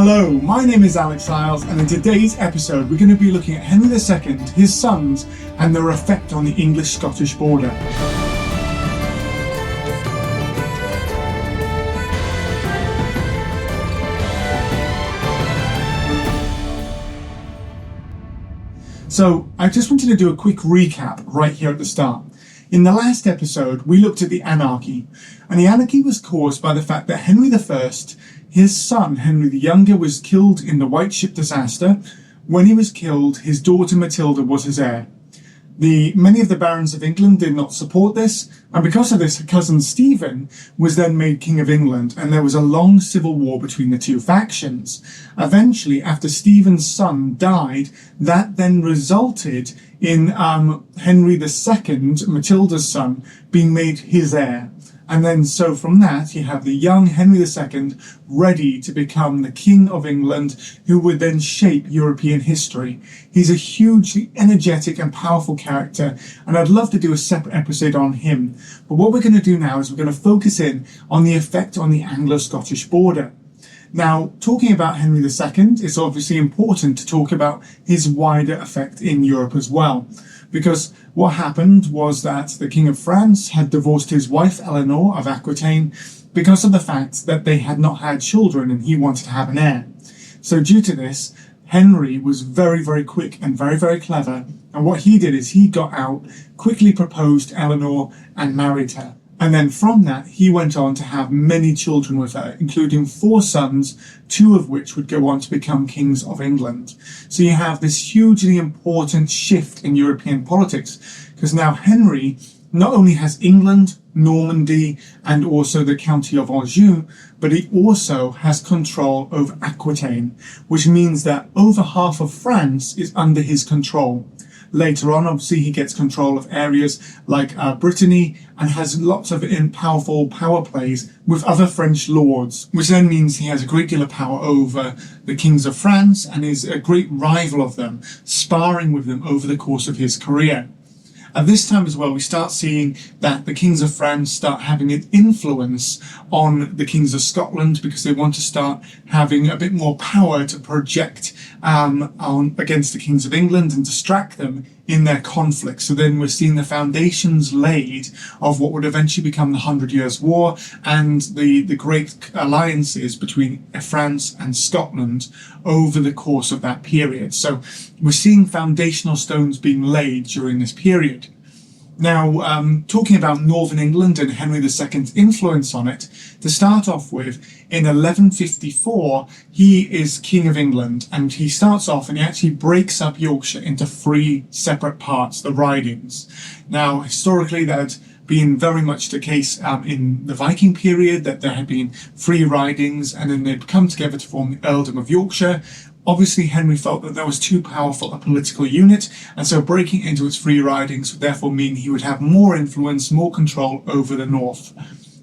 Hello, my name is Alex Isles, and in today's episode we're going to be looking at Henry II, his sons, and their effect on the English-Scottish border. So I just wanted to do a quick recap right here at the start. In the last episode, we looked at the Anarchy, and the Anarchy was caused by the fact that Henry I, his son Henry the Younger, was killed in the White Ship disaster. When he was killed, his daughter Matilda was his heir. Many of the barons of England did not support this, and because of this, her cousin Stephen was then made King of England, and there was a long civil war between the two factions. Eventually, after Stephen's son died, that then resulted in Henry II, Matilda's son, being made his heir. And then so from that, you have the young Henry II ready to become the King of England, who would then shape European history. He's a hugely energetic and powerful character, and I'd love to do a separate episode on him. But what we're going to do now is we're going to focus in on the effect on the Anglo-Scottish border. Now, talking about Henry II, it's obviously important to talk about his wider effect in Europe as well. Because what happened was that the King of France had divorced his wife Eleanor of Aquitaine because of the fact that they had not had children and he wanted to have an heir. So due to this, Henry was very, very quick and very, very clever. And what he did is he got out, quickly proposed Eleanor and married her. And then from that, he went on to have many children with her, including 4 sons, 2 of which would go on to become kings of England. So you have this hugely important shift in European politics, because now Henry not only has England, Normandy, and also the county of Anjou, but he also has control over Aquitaine, which means that over half of France is under his control. Later on, obviously, he gets control of areas like Brittany and has lots of powerful power plays with other French lords, which then means he has a great deal of power over the kings of France and is a great rival of them, sparring with them over the course of his career. At this time as well, we start seeing that the kings of France start having an influence on the kings of Scotland because they want to start having a bit more power to project against the kings of England and distract them in their conflict. So then we're seeing the foundations laid of what would eventually become the 100 Years' War and the great alliances between France and Scotland over the course of that period. So we're seeing foundational stones being laid during this period. Now, talking about Northern England and Henry II's influence on it, to start off with, in 1154, he is King of England, and he starts off and he actually breaks up Yorkshire into 3 separate parts, the ridings. Now, historically, that had been very much the case in the Viking period, that there had been 3 ridings, and then they'd come together to form the Earldom of Yorkshire. Obviously, Henry felt that was too powerful a political unit, and so breaking into its 3 ridings would therefore mean he would have more influence, more control over the north.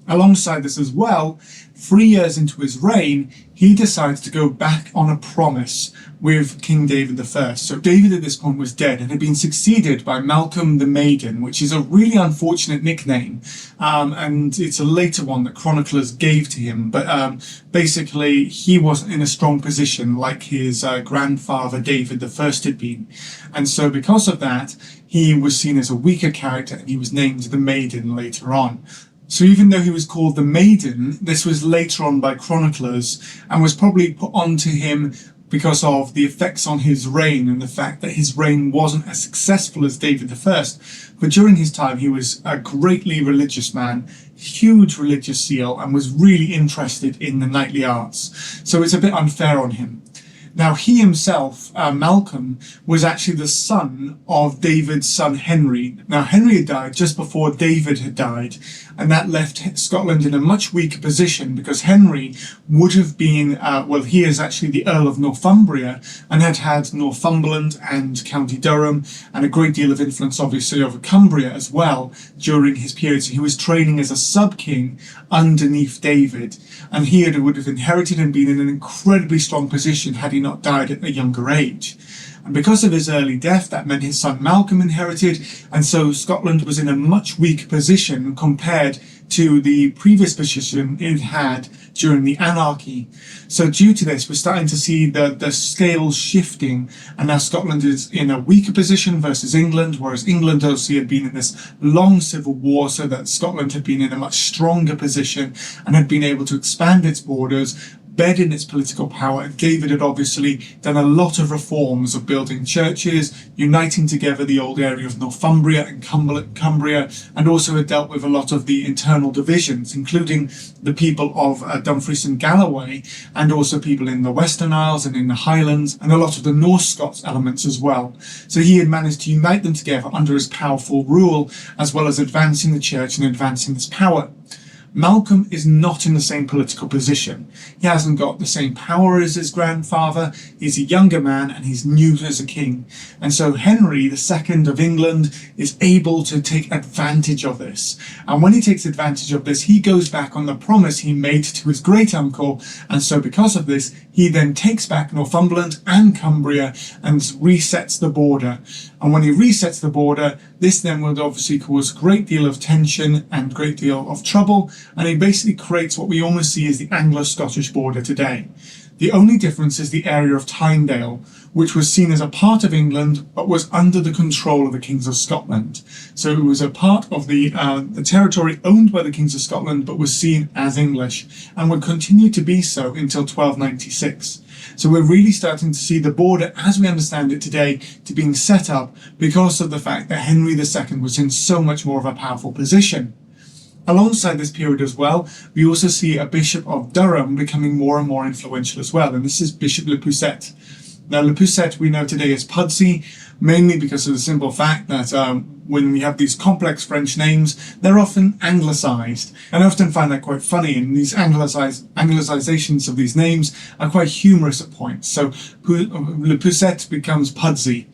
Alongside this as well, 3 years into his reign, he decides to go back on a promise with King David I. So David at this point was dead and had been succeeded by Malcolm the Maiden, which is a really unfortunate nickname. And it's a later one that chroniclers gave to him. But basically, he wasn't in a strong position like his grandfather David I had been. And so because of that, he was seen as a weaker character and he was named the Maiden later on. So even though he was called the Maiden, this was later on by chroniclers and was probably put onto him because of the effects on his reign and the fact that his reign wasn't as successful as David I. But during his time, he was a greatly religious man, huge religious zeal, and was really interested in the knightly arts. So it's a bit unfair on him. Now, he himself, Malcolm, was actually the son of David's son Henry. Now, Henry had died just before David had died, and that left Scotland in a much weaker position because Henry would have been, he is actually the Earl of Northumbria and had Northumberland and County Durham and a great deal of influence, obviously, over Cumbria as well during his period. So he was training as a sub-king underneath David, and he would have inherited and been in an incredibly strong position had he not died at a younger age. And because of his early death, that meant his son Malcolm inherited, and so Scotland was in a much weaker position compared to the previous position it had during the Anarchy. So due to this, we're starting to see the scales shifting, and now Scotland is in a weaker position versus England, whereas England obviously had been in this long civil war, so that Scotland had been in a much stronger position and had been able to expand its borders, bed in its political power. And David had obviously done a lot of reforms of building churches, uniting together the old area of Northumbria and Cumbria, and also had dealt with a lot of the internal divisions, including the people of Dumfries and Galloway, and also people in the Western Isles and in the Highlands, and a lot of the North Scots elements as well. So he had managed to unite them together under his powerful rule, as well as advancing the church and advancing its power. Malcolm is not in the same political position. He hasn't got the same power as his grandfather. He's a younger man and he's new as a king. And so Henry II of England is able to take advantage of this. And when he takes advantage of this, he goes back on the promise he made to his great uncle. And so because of this, he then takes back Northumberland and Cumbria and resets the border. And when he resets the border, this then would obviously cause a great deal of tension and great deal of trouble. And he basically creates what we almost see as the Anglo-Scottish border today. The only difference is the area of Tynedale, which was seen as a part of England, but was under the control of the Kings of Scotland. So it was a part of the territory owned by the Kings of Scotland, but was seen as English, and would continue to be so until 1296. So we're really starting to see the border, as we understand it today, to being set up because of the fact that Henry II was in so much more of a powerful position. Alongside this period as well, we also see a Bishop of Durham becoming more and more influential as well, and this is Bishop Le Poucet. Now, Le Poucet we know today as Pudsey, mainly because of the simple fact that when we have these complex French names, they're often anglicised. And I often find that quite funny, and these anglicizations of these names are quite humorous at points. So Le Poucet becomes Pudsey.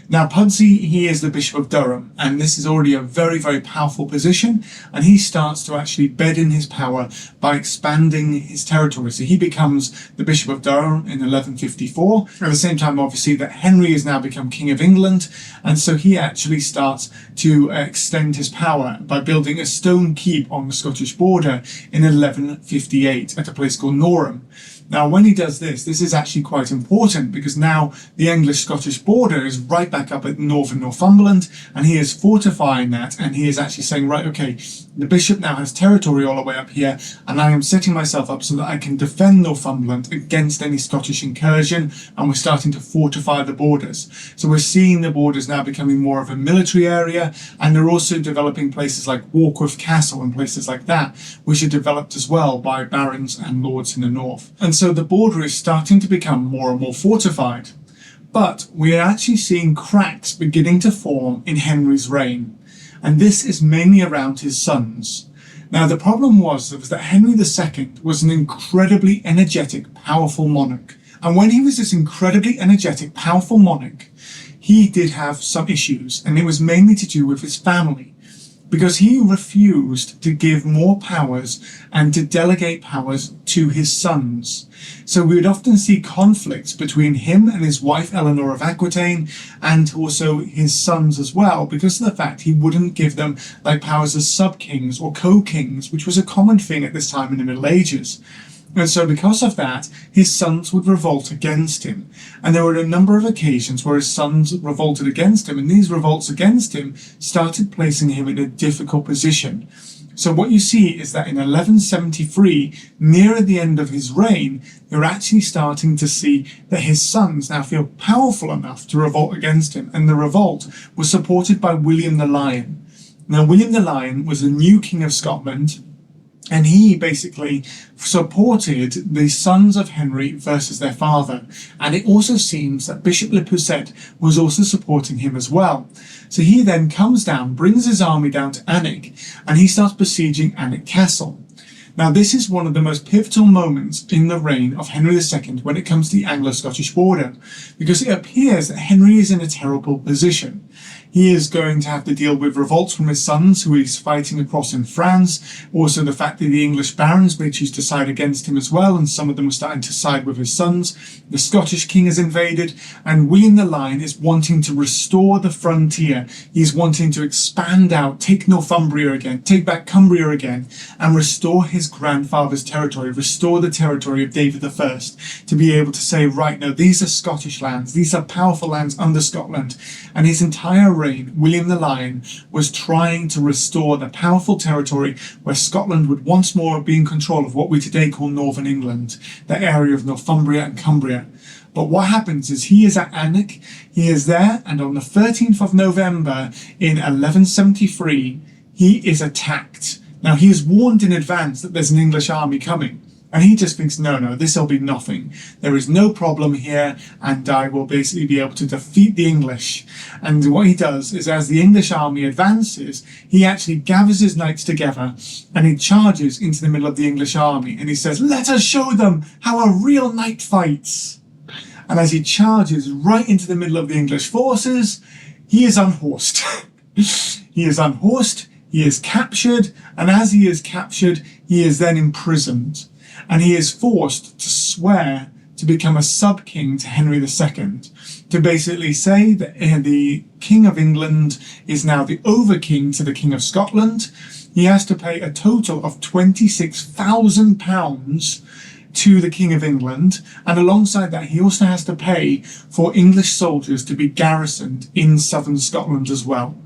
Now, Pudsey, he is the Bishop of Durham, and this is already a very, very powerful position, and he starts to actually bed in his power by expanding his territory. So he becomes the Bishop of Durham in 1154, at the same time, obviously, that Henry has now become King of England, and so he actually starts to extend his power by building a stone keep on the Scottish border in 1158 at a place called Norham. Now, when he does this, this is actually quite important because now the English-Scottish border is right back up at northern Northumberland, and he is fortifying that, and he is actually saying, right, okay, the bishop now has territory all the way up here, and I am setting myself up so that I can defend Northumberland against any Scottish incursion, and we're starting to fortify the borders. So we're seeing the borders now becoming more of a military area, and they're also developing places like Warkworth Castle and places like that, which are developed as well by barons and lords in the north. And so the border is starting to become more and more fortified. But we are actually seeing cracks beginning to form in Henry's reign, and this is mainly around his sons. Now, the problem was that Henry II was an incredibly energetic, powerful monarch. And when he was this incredibly energetic, powerful monarch, he did have some issues, and it was mainly to do with his family, because he refused to give more powers and to delegate powers to his sons. So we would often see conflicts between him and his wife Eleanor of Aquitaine, and also his sons as well, because of the fact he wouldn't give them like powers as sub-kings or co-kings, which was a common thing at this time in the Middle Ages. And so because of that, his sons would revolt against him. And there were a number of occasions where his sons revolted against him, and these revolts against him started placing him in a difficult position. So what you see is that in 1173, near the end of his reign, you're actually starting to see that his sons now feel powerful enough to revolt against him, and the revolt was supported by William the Lion. Now, William the Lion was the new King of Scotland, and he basically supported the sons of Henry versus their father. And it also seems that Bishop Le Poucet was also supporting him as well. So he then comes down, brings his army down to Alnwick, and he starts besieging Alnwick Castle. Now, this is one of the most pivotal moments in the reign of Henry II when it comes to the Anglo-Scottish border, because it appears that Henry is in a terrible position. He is going to have to deal with revolts from his sons who he's fighting across in France. Also the fact that the English barons may choose to side against him as well, and some of them are starting to side with his sons. The Scottish king is invaded, and William the Lion is wanting to restore the frontier. He's wanting to expand out, take Northumbria again, take back Cumbria again, and restore his grandfather's territory, restore the territory of David I, to be able to say, right, no, these are Scottish lands, these are powerful lands under Scotland. And his entire reign, William the Lion was trying to restore the powerful territory where Scotland would once more be in control of what we today call Northern England, the area of Northumbria and Cumbria. But what happens is he is at Alnwick, he is there, and on the 13th of November in 1173, he is attacked. Now he is warned in advance that there's an English army coming. And he just thinks, no, this'll be nothing. There is no problem here, and I will basically be able to defeat the English. And what he does is, as the English army advances, he actually gathers his knights together and he charges into the middle of the English army. And he says, let us show them how a real knight fights. And as he charges right into the middle of the English forces, he is unhorsed. He is unhorsed, he is captured, and as he is captured, he is then imprisoned. And he is forced to swear to become a sub-king to Henry II, to basically say that the King of England is now the over-king to the King of Scotland. He has to pay a total of £26,000 to the King of England, and alongside that he also has to pay for English soldiers to be garrisoned in southern Scotland as well.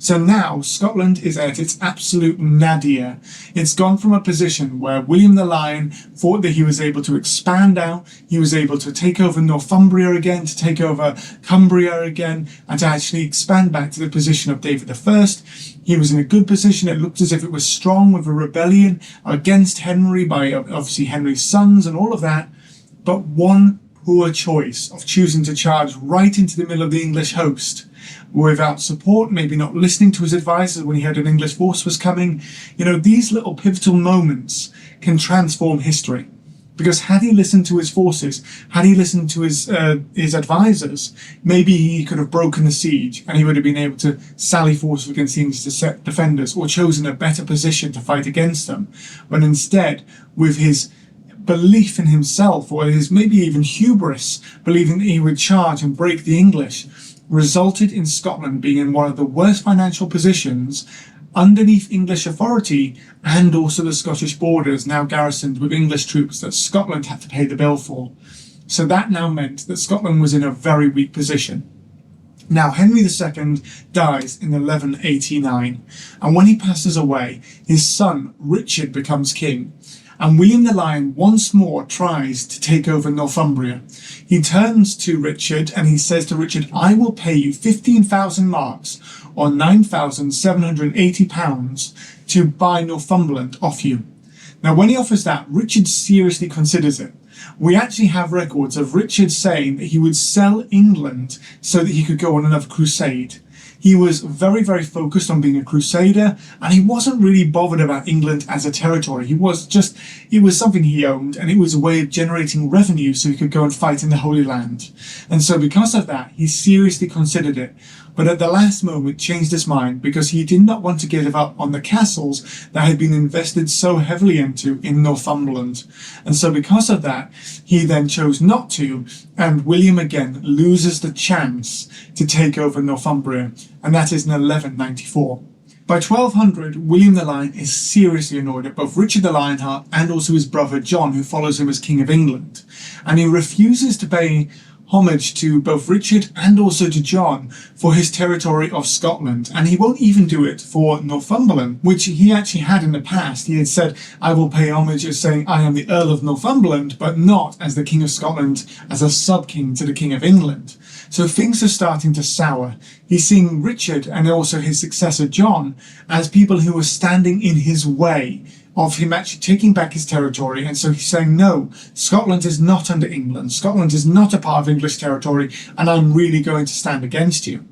So now Scotland is at its absolute nadir. It's gone from a position where William the Lion thought that he was able to expand out, he was able to take over Northumbria again, to take over Cumbria again, and to actually expand back to the position of David I. He was in a good position. It looked as if it was strong, with a rebellion against Henry by obviously Henry's sons and all of that. But one poor choice of choosing to charge right into the middle of the English host without support, maybe not listening to his advisors when he heard an English force was coming. You know, these little pivotal moments can transform history. Because had he listened to his forces, had he listened to his advisors, maybe he could have broken the siege and he would have been able to sally forth against the English defenders, or chosen a better position to fight against them. But instead, with his belief in himself, or his maybe even hubris, believing that he would charge and break the English, resulted in Scotland being in one of the worst financial positions underneath English authority, and also the Scottish borders now garrisoned with English troops that Scotland had to pay the bill for. So that now meant that Scotland was in a very weak position. Now Henry II dies in 1189, and when he passes away, his son Richard becomes king. And William the Lion once more tries to take over Northumbria. He turns to Richard and he says to Richard, I will pay you 15,000 marks, or £9,780, to buy Northumberland off you. Now when he offers that, Richard seriously considers it. We actually have records of Richard saying that he would sell England so that he could go on another crusade. He was very, very focused on being a crusader, and he wasn't really bothered about England as a territory. It was something he owned, and it was a way of generating revenue so he could go and fight in the Holy Land. And so because of that, he seriously considered it, but at the last moment changed his mind, because he did not want to give up on the castles that had been invested so heavily into in Northumberland. And so because of that, he then chose not to, and William again loses the chance to take over Northumbria, and that is in 1194. By 1200, William the Lion is seriously annoyed at both Richard the Lionheart and also his brother John, who follows him as King of England, and he refuses to pay homage to both Richard and also to John for his territory of Scotland, and he won't even do it for Northumberland, which he actually had in the past. He had said, I will pay homage as saying I am the Earl of Northumberland, but not as the King of Scotland, as a sub-king to the King of England. So things are starting to sour. He's seeing Richard and also his successor John as people who are standing in his way of him actually taking back his territory. And so he's saying, no, Scotland is not under England. Scotland is not a part of English territory, and I'm really going to stand against you.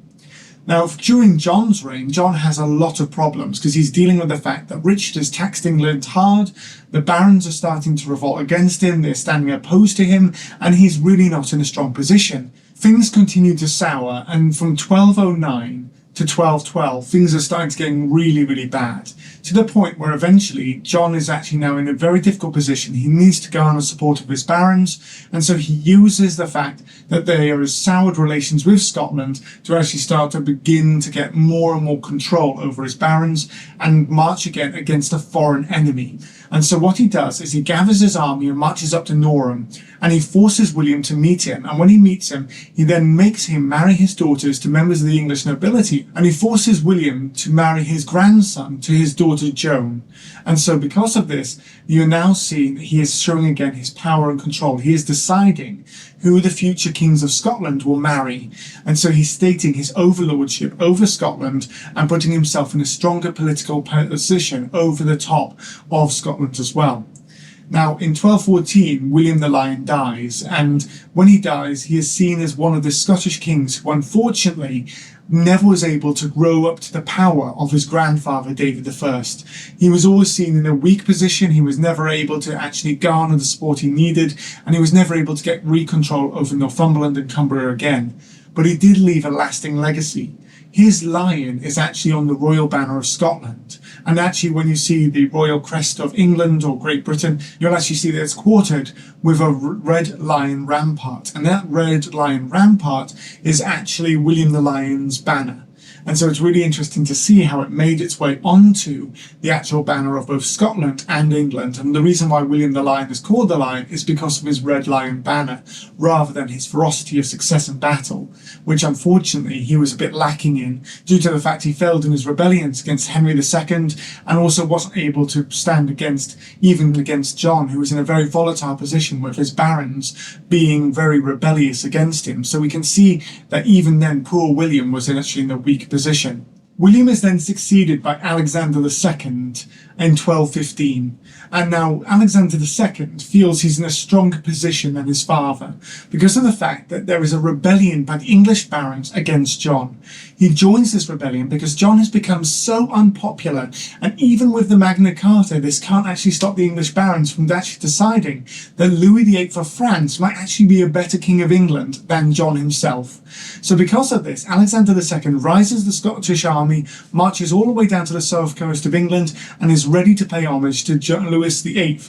Now, during John's reign, John has a lot of problems because he's dealing with the fact that Richard has taxed England hard, the barons are starting to revolt against him, they're standing opposed to him, and he's really not in a strong position. things continue to sour, and from 1209 to 1212, things are starting to get really, really bad, to the point where eventually John is actually now in a very difficult position. He needs to garner support of his barons, and so he uses the fact that there is soured relations with Scotland to actually start to begin to get more and more control over his barons and march again against a foreign enemy. And so what he does is he gathers his army and marches up to Norham, and he forces William to meet him. And when he meets him, he then makes him marry his daughters to members of the English nobility, and he forces William to marry his grandson to his daughter Joan. And so because of this, you're now seeing that he is showing again his power and control. He is deciding who the future kings of Scotland will marry. And so he's stating his overlordship over Scotland and putting himself in a stronger political position over the top of Scotland as well. Now, in 1214, William the Lion dies, and when he dies, he is seen as one of the Scottish kings who unfortunately never was able to grow up to the power of his grandfather, David I. He was always seen in a weak position. He was never able to actually garner the support he needed, and he was never able to get re-control over Northumberland and Cumbria again. But he did leave a lasting legacy. His lion is actually on the royal banner of Scotland. And actually, when you see the royal crest of England or Great Britain, you'll actually see that it's quartered with a red lion rampart. And that red lion rampart is actually William the Lion's banner. And so it's really interesting to see how it made its way onto the actual banner of both Scotland and England. And the reason why William the Lion is called the Lion is because of his red lion banner, rather than his ferocity of success in battle, which unfortunately he was a bit lacking in due to the fact he failed in his rebellions against Henry II, and also wasn't able to stand even against John, who was in a very volatile position with his barons being very rebellious against him. So we can see that even then poor William was actually in a weak position. William is then succeeded by Alexander II in 1215. And now Alexander II feels he's in a stronger position than his father because of the fact that there is a rebellion by the English barons against John. He joins this rebellion because John has become so unpopular, and even with the Magna Carta, this can't actually stop the English barons from actually deciding that Louis VIII of France might actually be a better king of England than John himself. So because of this, Alexander II rises the Scottish army, marches all the way down to the south coast of England, and is ready to pay homage to Louis VIII,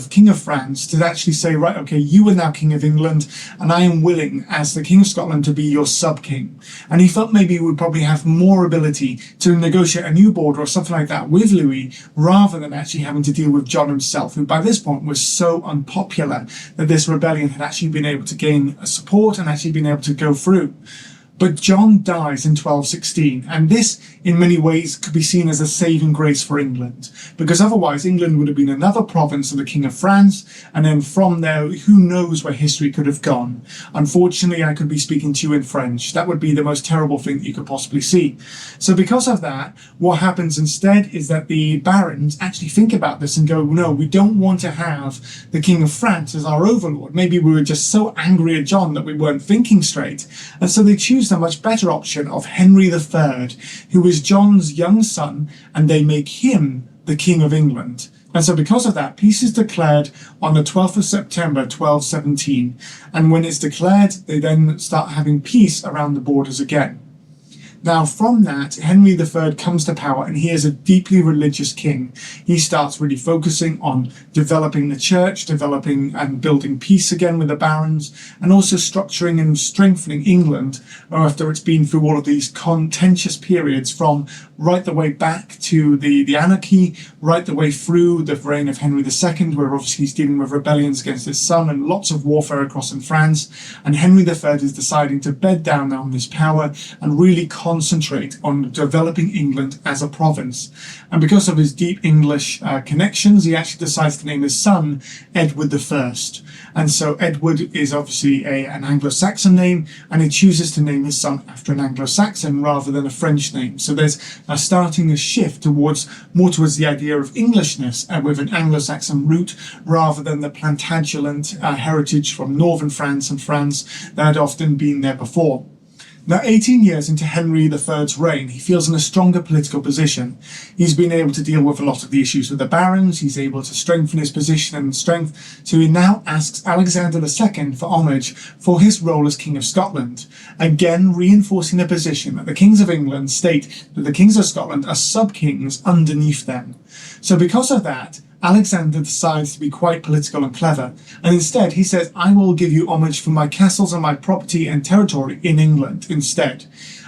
King of France, to actually say, right, okay, you are now King of England, and I am willing, as the King of Scotland, to be your sub-king. And he felt maybe he would probably have more ability to negotiate a new border or something like that with Louis, rather than actually having to deal with John himself, who by this point was so unpopular that this rebellion had actually been able to gain support and actually been able to go through. But John dies in 1216, and this, in many ways, could be seen as a saving grace for England, because otherwise England would have been another province of the King of France, and then from there, who knows where history could have gone. Unfortunately, I could be speaking to you in French. That would be the most terrible thing that you could possibly see. So because of that, what happens instead is that the barons actually think about this and go, no, we don't want to have the King of France as our overlord. Maybe we were just so angry at John that we weren't thinking straight. And so they choose a much better option of Henry III, who is John's young son, and they make him the King of England. And so because of that, peace is declared on the 12th of September 1217, and when it's declared, they then start having peace around the borders again. Now, from that, Henry III comes to power, and he is a deeply religious king. He starts really focusing on developing the church, developing and building peace again with the barons, and also structuring and strengthening England after it's been through all of these contentious periods, from right the way back to the Anarchy, right the way through the reign of Henry II, where obviously he's dealing with rebellions against his son and lots of warfare across in France. And Henry III is deciding to bed down on this power and really concentrate on developing England as a province. And because of his deep English connections, he actually decides to name his son Edward I. And so Edward is obviously an Anglo-Saxon name, and he chooses to name his son after an Anglo-Saxon rather than a French name. So there's starting a shift more towards the idea of Englishness with an Anglo-Saxon root, rather than the Plantagenet heritage from northern France and France that had often been there before. Now, 18 years into Henry III's reign, he feels in a stronger political position. He's been able to deal with a lot of the issues with the barons, he's able to strengthen his position and strength, so he now asks Alexander II for homage for his role as King of Scotland, again reinforcing the position that the kings of England state that the kings of Scotland are sub-kings underneath them. So because of that, Alexander decides to be quite political and clever, and instead he says, I will give you homage for my castles and my property and territory in England instead.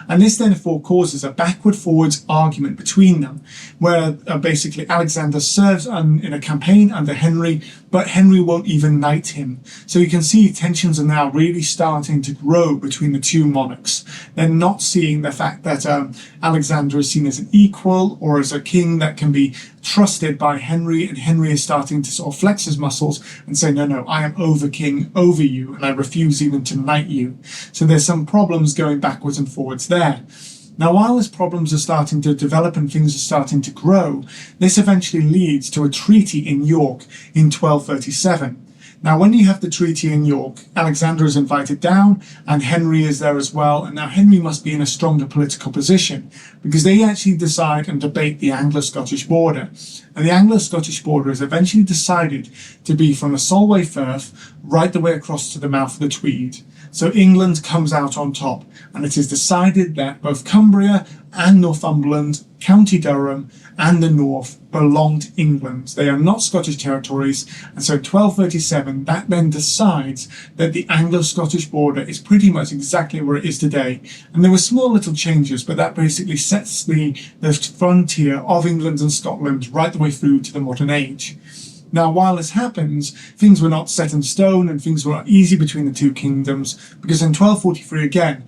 And this therefore causes a backward-forwards argument between them, where basically Alexander serves in a campaign under Henry, but Henry won't even knight him. So you can see tensions are now really starting to grow between the two monarchs. They're not seeing the fact that Alexander is seen as an equal or as a king that can be trusted by Henry, and Henry is starting to sort of flex his muscles and say, no, I am over king over you, and I refuse even to knight you. So there's some problems going backwards and forwards there. Now, while these problems are starting to develop and things are starting to grow, this eventually leads to a treaty in York in 1237. Now, when you have the treaty in York, Alexander is invited down and Henry is there as well. And now Henry must be in a stronger political position because they actually decide and debate the Anglo-Scottish border. And the Anglo-Scottish border is eventually decided to be from the Solway Firth right the way across to the mouth of the Tweed. So England comes out on top, and it is decided that both Cumbria and Northumberland, County Durham and the North belong to England. They are not Scottish territories, and so in 1237 that then decides that the Anglo-Scottish border is pretty much exactly where it is today. And there were small little changes, but that basically sets the frontier of England and Scotland right the way through to the modern age. Now, while this happens, things were not set in stone and things were not easy between the two kingdoms, because in 1243 again,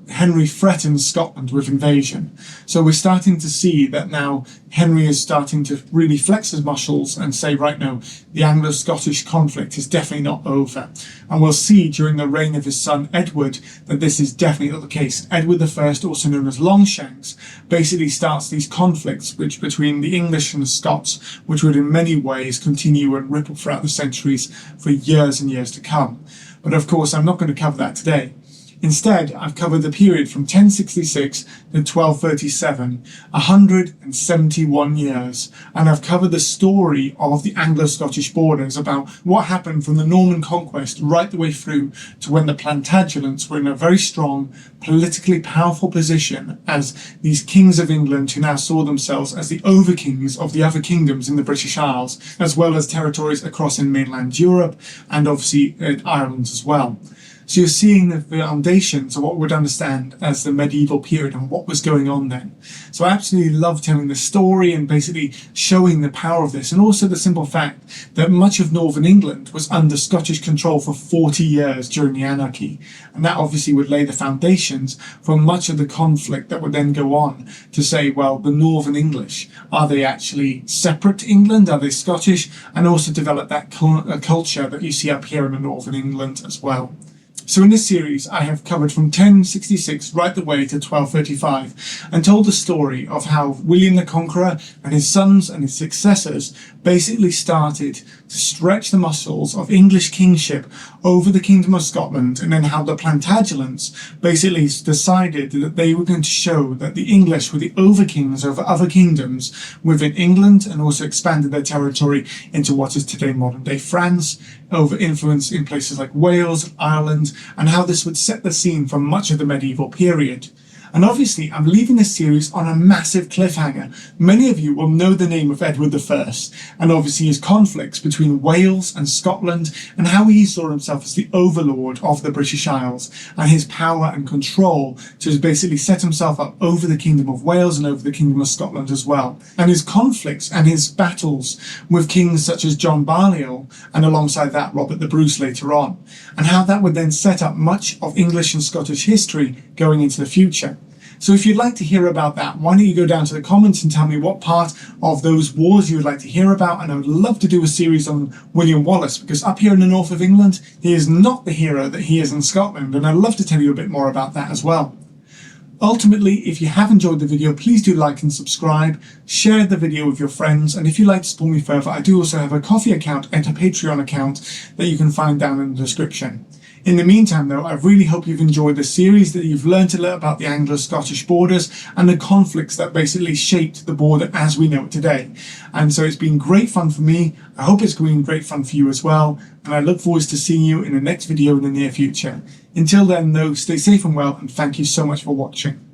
Henry threatens Scotland with invasion. So we're starting to see that now Henry is starting to really flex his muscles and say, right now, the Anglo-Scottish conflict is definitely not over. And we'll see during the reign of his son Edward that this is definitely not the case. Edward I, also known as Longshanks, basically starts these conflicts between the English and the Scots, which would in many ways continue and ripple throughout the centuries for years and years to come. But of course, I'm not going to cover that today. Instead, I've covered the period from 1066 to 1237, 171 years, and I've covered the story of the Anglo-Scottish borders, about what happened from the Norman conquest right the way through to when the Plantagenets were in a very strong, politically powerful position as these kings of England who now saw themselves as the over-kings of the other kingdoms in the British Isles, as well as territories across in mainland Europe and obviously Ireland as well. So you're seeing the foundations of what we'd understand as the medieval period and what was going on then. So I absolutely love telling the story and basically showing the power of this, and also the simple fact that much of northern England was under Scottish control for 40 years during the Anarchy. And that obviously would lay the foundations for much of the conflict that would then go on to say, well, the northern English, are they actually separate to England? Are they Scottish? And also develop that culture that you see up here in the northern England as well. So in this series, I have covered from 1066 right the way to 1235 and told the story of how William the Conqueror and his sons and his successors basically started to stretch the muscles of English kingship over the Kingdom of Scotland, and then how the Plantagenets basically decided that they were going to show that the English were the over-kings over other kingdoms within England, and also expanded their territory into what is today modern-day France, over influence in places like Wales, Ireland, and how this would set the scene for much of the medieval period. And obviously, I'm leaving this series on a massive cliffhanger. Many of you will know the name of Edward I, and obviously his conflicts between Wales and Scotland, and how he saw himself as the overlord of the British Isles, and his power and control to basically set himself up over the Kingdom of Wales and over the Kingdom of Scotland as well. And his conflicts and his battles with kings such as John Balliol, and alongside that Robert the Bruce later on, and how that would then set up much of English and Scottish history going into the future. So if you'd like to hear about that, why don't you go down to the comments and tell me what part of those wars you would like to hear about. And I would love to do a series on William Wallace, because up here in the north of England, he is not the hero that he is in Scotland, and I'd love to tell you a bit more about that as well. Ultimately, if you have enjoyed the video, please do like and subscribe, share the video with your friends, and if you'd like to support me further, I do also have a Ko-fi account and a Patreon account that you can find down in the description. In the meantime though, I really hope you've enjoyed the series, that you've learnt a lot about the Anglo-Scottish borders and the conflicts that basically shaped the border as we know it today. And so it's been great fun for me. I hope it's been great fun for you as well. And I look forward to seeing you in the next video in the near future. Until then though, stay safe and well, and thank you so much for watching.